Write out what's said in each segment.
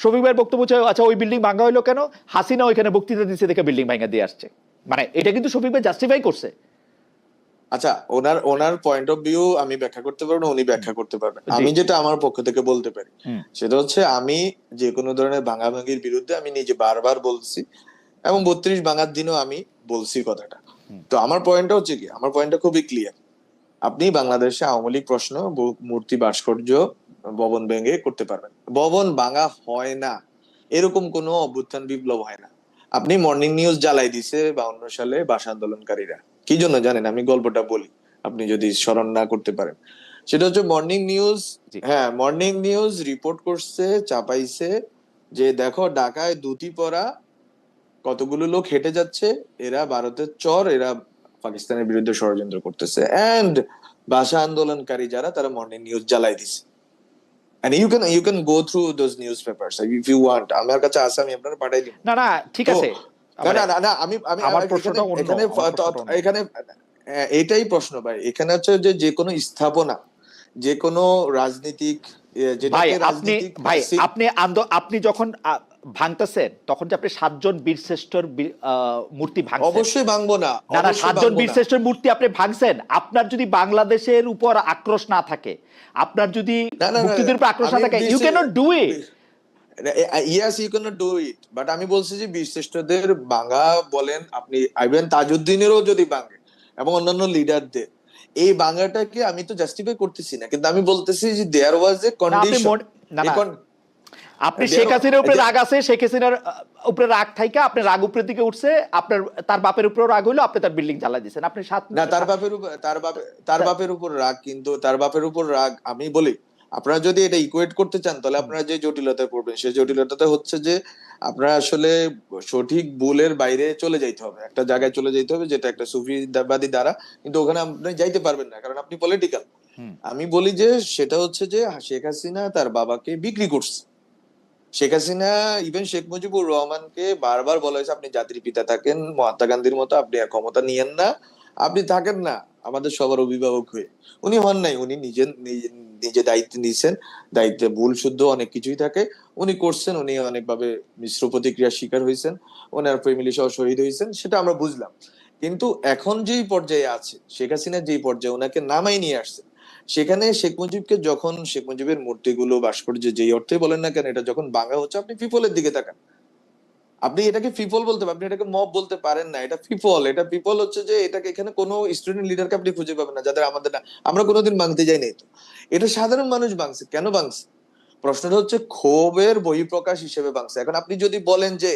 শফিক ভাইয়ের বক্তব্য হচ্ছে আচ্ছা ওই বিল্ডিং ভাঙা হইলো কেন, হাসিনা ওইখানে বক্তৃতা দিচ্ছে দেখে বিল্ডিং ভাঙা দিয়ে আসছে, মানে এটা কিন্তু শফিক ভাই জাস্টিফাই করছে। আচ্ছা, ওনার পয়েন্ট অফ ভিউ আমি ব্যাখ্যা করতে পারবো না, উনি ব্যাখ্যা করতে পারবেন। আমি যেটা আমার পক্ষ থেকে বলতে পারি সেটা হচ্ছে, আমি যে কোনো ধরনের ভাঙাভাঙির বিরুদ্ধে আমি নিজে বারবার বলছি, এবং 32 ভাঙার দিনও আমি বলছি কথাটা। তো আমার পয়েন্টটা হচ্ছে কি, আমার পয়েন্টটা খুবই ক্লিয়ার। আপনি বাংলাদেশে আওয়ামী লীগ প্রশ্ন, মূর্তি, ভাস্কর্য, ভবন ভেঙে করতে পারবেন। ভবন ভাঙা হয় না, এরকম কোনো অভ্যুত্থান বিপ্লব হয় না। আপনি মর্নিং নিউজ জ্বালাই দিছে 52 সালে ভাষা আন্দোলনকারীরা, কি জন্য জানেন? আমি গল্পটা বলি, আপনি যদি স্মরণ না করতে পারেন। সেটা হচ্ছে মর্নিং নিউজ, হ্যাঁ, মর্নিং নিউজ রিপোর্ট করছে, চাপাইছে যে দেখো ঢাকায় ধুতি পরা কতগুলো লোক হেঁটে যাচ্ছে, এরা ভারতের চর, এরা পাকিস্তানের বিরুদ্ধে ষড়যন্ত্র করতেছে। এন্ড ভাষা আন্দোলনকারী যারা, তারা মর্নিং নিউজ জ্বালাই দিছে। And you can go through those newspapers if you want. আমার কাছে আছে, আমি আপনাকে পাঠাই দিব। না না ঠিক আছে, না আমি আমার প্রশ্নটা অন্য, এখানে এটাই প্রশ্ন ভাই। এখানে হচ্ছে যে কোনো স্থাপনা, যে কোনো রাজনীতিক, আপনি যখন ভাঙতেছেন তখন যে আপনি 7 জন বীরশ্রেষ্ঠর মূর্তি ভাঙছেন, অবশ্যই ভাঙবো না। না 7 জন বীরশ্রেষ্ঠর মূর্তি আপনি ভাঙছেন, আপনার যদি বাংলাদেশের উপর আক্রোশ না থাকে, আপনার যদি মুক্তিযুদ্ধের উপর আক্রোশ না থাকে, you can not do it. Yes, you cannot do it, but আমি বলছি যে বীরশ্রেষ্ঠদের ভাঙা বলেন, আপনি আইবেন তাজউদ্দিনেরও যদি ভাঙে এবং অন্যান্য লিডারদের, এই ভাঙাটাকে আমি তো জাস্টিফাই করতেছি না, কিন্তু আমি বলতেছি যে দেয়ার ওয়াজ এ কন্ডিশন। আপনি শেখ হাসিনার উপরে রাগ আছে, শেখ হাসিনার উপরে রাগ থাইকা আপনার রাগ উপরের দিকে উঠছে, আপনার তার বাপের উপরেও রাগ হইলো, আপনি তার বিল্ডিং জ্বালাই দিয়েছেন। আপনি না, তার বাপের উপর রাগ, কিন্তু তার বাপের উপর রাগ, আমি বলি আপনারা যদি এটা ইকুয়েট করতে চান, তাহলে আপনারা যে জটিলতায় পড়বেন, সেই জটিলতাটা হচ্ছে যে আপনারা আসলে সঠিক ভুলের বাইরে চলে যাইতে হবে, একটা জায়গায় চলে যাইতে হবে যেটা একটা সুফিবাদী দ্বারা, কিন্তু ওখানে আপনি যাইতে পারবেন না, কারণ আপনি পলিটিক্যাল। আমি বলি যে সেটা হচ্ছে যে শেখ হাসিনা তার বাবাকে বিক্রি করছে। শেখ হাসিনা, ইভেন শেখ মুজিবুর রহমানকে বারবার বলা হয়েছে আপনি জাতির পিতা থাকেন, মহাত্মা গান্ধীর মতো আপনি আর ক্ষমতা নিয়েন না, আপনি থাকেন না আমাদের সবার অভিভাবক হয়ে। উনি হন নাই, উনি নিজে দায়িত্ব নিয়েছেন, দায়িত্বে ভুল শুদ্ধ অনেক কিছুই থাকে, উনি করছেন, উনি অনেকভাবে মিশ্র প্রতিক্রিয়ার শিকার হয়েছেন, ওনার ফ্যামিলি সহ শহীদ হয়েছেন, সেটা আমরা বুঝলাম। কিন্তু এখন যেই পর্যায়ে আছে শেখ হাসিনা, যেই পর্যায়ে ওনাকে নামাই নিয়ে আসছে, সেখানে শেখ মুজিবকে যখন, শেখ মুজিবের মূর্তিগুলো, ভাস্কর্য যেই অর্থে বলেন না কেন, এটা যখন ভাঙা হচ্ছে, আপনি পিপলের দিকে তাকান। আপনি এটাকে পিপল বলতে পারেন, আপনি এটাকে মব বলতে পারেন না, এটা পিপল। এটা পিপল হচ্ছে যে এটাকে, এখানে কোনো স্টুডেন্ট লিডারকে আপনি খুঁজে পাবেন না যাদের আমাদের না, আমরা কোনোদিন ভাঙতে যাই নাই। তো এটা সাধারণ মানুষ ভাঙছে, কেন ভাঙছে? প্রশ্নটা হচ্ছে ক্ষোভের বহিঃপ্রকাশ হিসেবে ভাঙছে। এখন আপনি যদি বলেন যে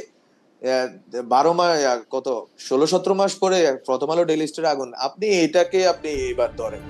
12 মাস, কত 16-17 মাস পরে প্রথম আলো ডেইলি স্টারে আগুন, আপনি এটাকে আপনি এবার ধরেন